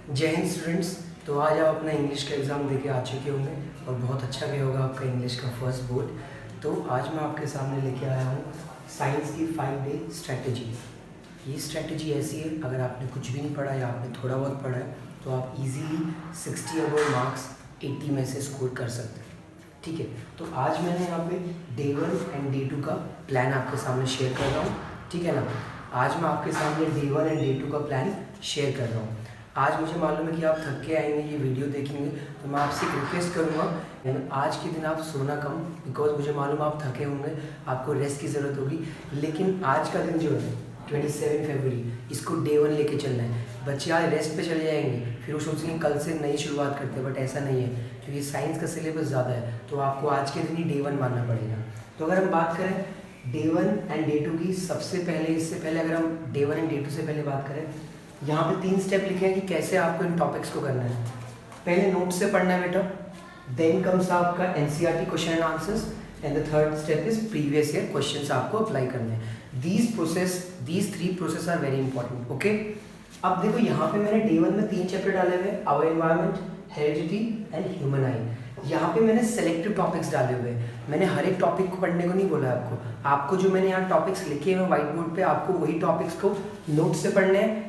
जय हिंद स्टूडेंट्स। तो आज आप अपना इंग्लिश का एग्ज़ाम देके आ चुके होंगे और बहुत अच्छा भी होगा आपका इंग्लिश का फर्स्ट बोर्ड। तो आज मैं आपके सामने लेके आया हूँ साइंस की 5 डे स्ट्रैटेजी। ये स्ट्रैटेजी ऐसी है, अगर आपने कुछ भी नहीं पढ़ा या आपने थोड़ा बहुत पढ़ा है तो आप इजीली 60 अबव मार्क्स 80 में से स्कोर कर सकते हैं। ठीक है, तो आज मैंने यहाँ पे डे 1 एंड डे 2 का प्लान आपके सामने शेयर कर रहा हूँ। ठीक है ना, आज मैं आपके सामने डे 1 एंड डे 2 का प्लान शेयर कर रहा हूँ। आज मुझे मालूम है कि आप थक के आएंगे ये वीडियो देखेंगे, तो मैं आपसे एक रिक्वेस्ट करूँगा आज के दिन आप सोना कम, बिकॉज मुझे मालूम आप थके होंगे, आपको रेस्ट की ज़रूरत होगी। लेकिन आज का दिन जो है 27 फरवरी, इसको डे 1 लेके चलना है। बच्चे आज रेस्ट पे चले जाएंगे, फिर वो सोचेंगे कल से नई शुरुआत करते हैं, बट ऐसा नहीं है क्योंकि साइंस का सिलेबस ज़्यादा है, तो आपको आज के दिन ही डे 1 मानना पड़ेगा। तो अगर हम बात करें डे 1 एंड डे 2 की, सबसे पहले इससे पहले अगर हम डे 1 एंड डे 2 से पहले बात करें, यहाँ पे 3 स्टेप लिखे हैं कि कैसे आपको इन टॉपिक्स को करना है। पहले नोट से पढ़ना है बेटा, देन कम्स आपका NCERT question and answers, and the third step is previous year questions आपको अप्लाई करने हैं। These 3 process are very important. Okay, अब देखो यहाँ पे मैंने डे 1 में 3 चैप्टर डाले हुए, our environment, heredity and human eye. यहाँ पे मैंने सेलेक्टिव टॉपिक्स डाले हुए हैं, मैंने हर एक टॉपिक को पढ़ने को नहीं बोला आपको जो मैंने यहाँ टॉपिक्स लिखे हुए व्हाइट बोर्ड पे, आपको वही टॉपिक्स को नोट से पढ़ने हैं,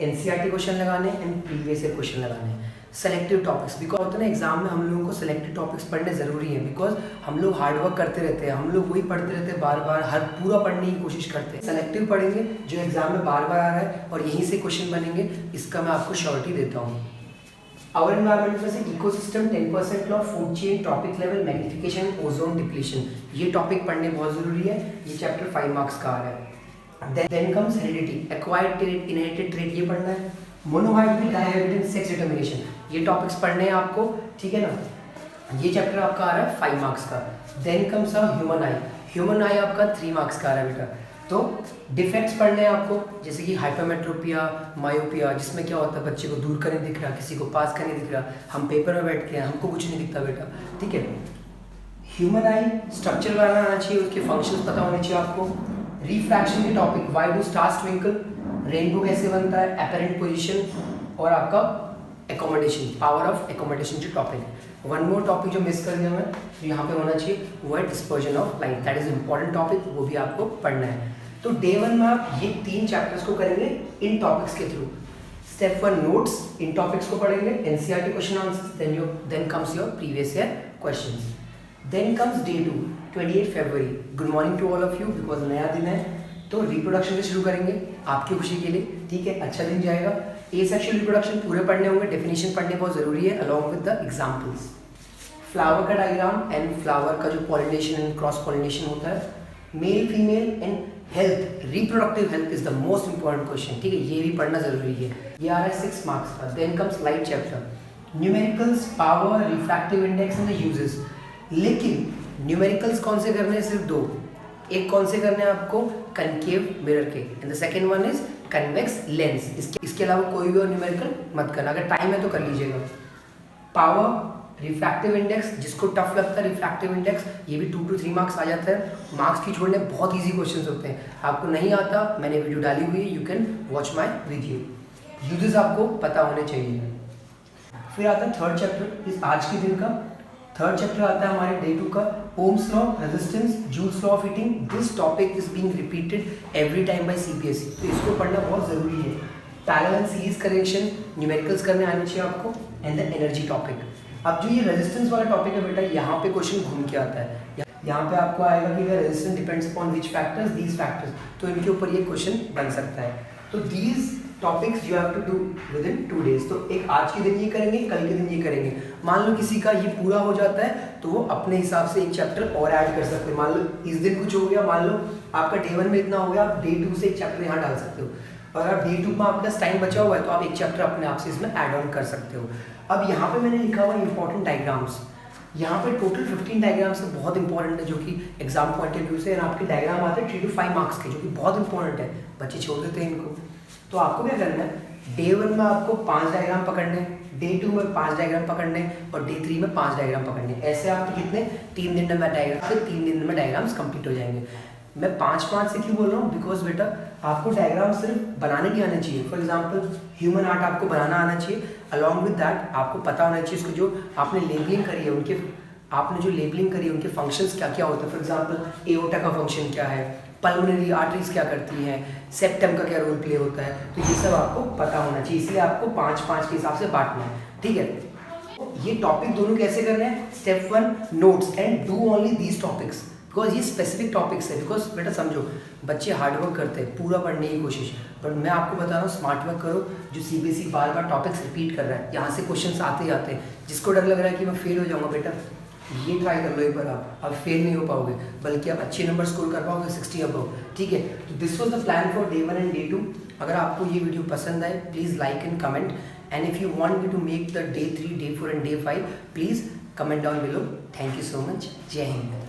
एनसीईआरटी क्वेश्चन लगाने एंड प्रीवियस ईयर क्वेश्चन लगाने हैं। सेलेक्टिव टॉपिक्स, बिकॉज होता है ना एग्जाम में हम लोगों को सेलेक्टिव टॉपिक्स पढ़ने ज़रूरी है, बिकॉज हम लोग हार्ड वर्क करते रहते हैं, हम लोग वही पढ़ते रहते हैं बार बार, हर पूरा पढ़ने की कोशिश करते हैं। सेलेक्टिव पढ़ेंगे जो एग्जाम में बार बार आ रहा है और यहीं से क्वेश्चन बनेंगे, इसका मैं आपको श्योरिटी देता हूँ। आवर एनवायरनमेंट में से ecosystem, 10% law, food chain, trophic level, magnification, ozone depletion, ये टॉपिक पढ़ने बहुत ज़रूरी है। ये चैप्टर 5 मार्क्स का आ रहा है। Then comes heredity, acquired trait, inherited trait, ये पढ़ना है। मोनोहाइब्रिड, डायहाइब्रिड, सेक्स डिटर्मिनेशन, ये टॉपिक्स पढ़ने हैं आपको। ठीक है ना, ये चैप्टर आपका आ रहा है 5 मार्क्स का। Then comes ह्यूमन आई, ह्यूमन आई आपका 3 मार्क्स का आ रहा है बेटा। तो डिफेक्ट्स पढ़ने हैं आपको, जैसे कि हाइपरमेट्रोपिया, मायोपिया, जिसमें क्या होता है बच्चे को दूर का नहीं दिख रहा, किसी को पास का नहीं दिख रहा, हम पेपर में बैठ के हैं, हमको कुछ नहीं दिखता बेटा। ठीक है, ह्यूमन आई स्ट्रक्चर बनाना आना चाहिए, उसके फंक्शंस पता होने चाहिए आपको। रिफ्रैक्शन के topic, why do stars twinkle, rainbow कैसे बनता है, एपरेंट पोजीशन, और आपका एकोमोडेशन, पावर ऑफ एकोमोडेशन जो टॉपिक। वन मोर टॉपिक जो मिस कर दिया मैं, तो यहाँ पे होना चाहिए, वो है dispersion of light, that is important topic, वो भी आपको पढ़ना है। तो डे 1 में आप ये 3 चैप्टर्स को करेंगे इन टॉपिक्स के थ्रू। स्टेप 1 नोट्स, इन टॉपिक्स को पढ़ेंगे, NCERT question answers, then comes your previous year questions. Then comes day 2, 28 फरवरी। Good morning to all of you, because नया दिन है, तो रिप्रोडक्शन से शुरू करेंगे आपकी खुशी के लिए। ठीक है, अच्छा दिन जाएगा। ए सेक्शुअल रिप्रोडक्शन पूरे पढ़ने होंगे, डेफिनेशन पढ़ने बहुत ज़रूरी है along with the examples. Flower का डायग्राम एंड फ्लावर का जो पॉलिनेशन एंड क्रॉस पॉलिनेशन होता है, male female and health, reproductive health is the most important question. ठीक है, ये भी पढ़ना जरूरी है, ये आ रहा है 6 मार्क्स का। Then comes light chapter, numericals, power, refractive index and the uses. लेकिन न्यूमेरिकल्स कौन से करने हैं? सिर्फ 2। एक कौन से करने हैं आपको? कनकेव मिरर के, and the second one is convex lens. इसके अलावा कोई भी और न्यूमेरिकल मत करना, अगर टाइम है तो कर लीजिएगा। पावर, रिफ्रैक्टिव इंडेक्स, जिसको टफ लगता है रिफ्रैक्टिव इंडेक्स, ये भी 2 to 3 मार्क्स आ जाता है। मार्क्स की छोड़ने बहुत ईजी क्वेश्चन होते हैं, आपको नहीं आता, मैंने वीडियो डाली हुई है, you can watch my video. Uses आपको पता होने चाहिए। फिर आता है थर्ड चैप्टर, इस आज के दिन का थर्ड चैप्टर आता है हमारे डे 2 का, Ohm's law, resistance, Joule's law of heating. This topic is being repeated every time by CBSE, तो इसको पढ़ना बहुत जरूरी है। Parallel and series correction, numericals करने आने चाहिए आपको, एंड द एनर्जी टॉपिक। अब जो ये रेजिस्टेंस वाला टॉपिक है बेटा, यहाँ पे क्वेश्चन घूम के आता है। यहाँ पे आपको आएगा कि resistance depends upon which factors, these factors, तो इनके ऊपर ये क्वेश्चन बन सकता है। तो these topics you have to do with in 2 days। तो एक आज के दिन ये करेंगे, कल के दिन ये करेंगे। मान लो किसी का ये पूरा हो जाता है तो वो अपने हिसाब से एक चैप्टर और ऐड कर सकते हैं। मान लो इस दिन कुछ हो गया, मान लो आपका डे 1 में इतना हो गया, आप डे 2 से एक चैप्टर यहाँ डाल सकते हो, और अगर डे 2 में आपका टाइम बचा हुआ है तो आप एक चैप्टर अपने आप से इसमें ऐड ऑन कर सकते हो। अब यहाँ पे मैंने लिखा हुआ इंपॉर्टेंट डायग्राम्स, यहाँ पे टोटल 15 डायग्राम्स है, बहुत इंपॉर्टेंट है, जो कि एग्जाम पॉइंट ऑफ व्यू से, आपके डायग्राम आते हैं 3 to 5 मार्क्स के, जो कि बहुत इंपॉर्टेंट है, बच्चे छोड़ देते हैं इनको। तो आपको क्या करना है, डे 1 में आपको 5 डायग्राम पकड़ने, डे 2 में 5 डायग्राम पकड़ने, और डे 3 में 5 डायग्राम पकड़ने। ऐसे आपके कितने 3 दिन में डायग्राम, फिर 3 दिन में डायग्राम्स कंप्लीट हो जाएंगे। मैं 5 से क्यों बोल रहा हूँ? बिकॉज बेटा आपको डायग्राम सिर्फ बनाने नहीं आना चाहिए। फॉर एग्जाम्पल ह्यूमन आर्ट आपको बनाना आना चाहिए, अलॉन्ग विद दैट आपको पता होना चाहिए इसको जो आपने लेबलिंग करी है उनके फंक्शंस क्या क्या होते हैं। फॉर एग्जाम्पल एओर्टा का फंक्शन क्या है, पल्मोनरी आर्टरीज क्या करती हैं, सेप्टम का क्या रोल प्ले होता है, तो ये सब आपको पता होना चाहिए, इसलिए आपको 5 के हिसाब से बांटना है, ठीक है। ये टॉपिक दोनों कैसे करने हैं? Step 1 notes and do only these topics, because ये स्पेसिफिक टॉपिक्स है। बिकॉज बेटा समझो, बच्चे हार्डवर्क करते हैं पूरा पढ़ने की कोशिश, बट मैं आपको बता रहा हूँ स्मार्ट वर्क करो। जो CBSE बार बार टॉपिक्स रिपीट कर रहा है, यहाँ से क्वेश्चन आते ही आते हैं, जिसको डर लग रहा है कि मैं फेल हो जाऊँगा, बेटा ये ट्राई कर लो एक बार, आप अब फेल नहीं हो पाओगे, बल्कि आप अच्छे नंबर स्कोर कर पाओगे 60 अबव, ठीक है। तो this was the plan for day 1 and day 2। अगर आपको ये वीडियो पसंद आए please like and comment, and if you want me to make the day 3, day 4 and day 5 please comment down below. Thank you so much. जय हिंद।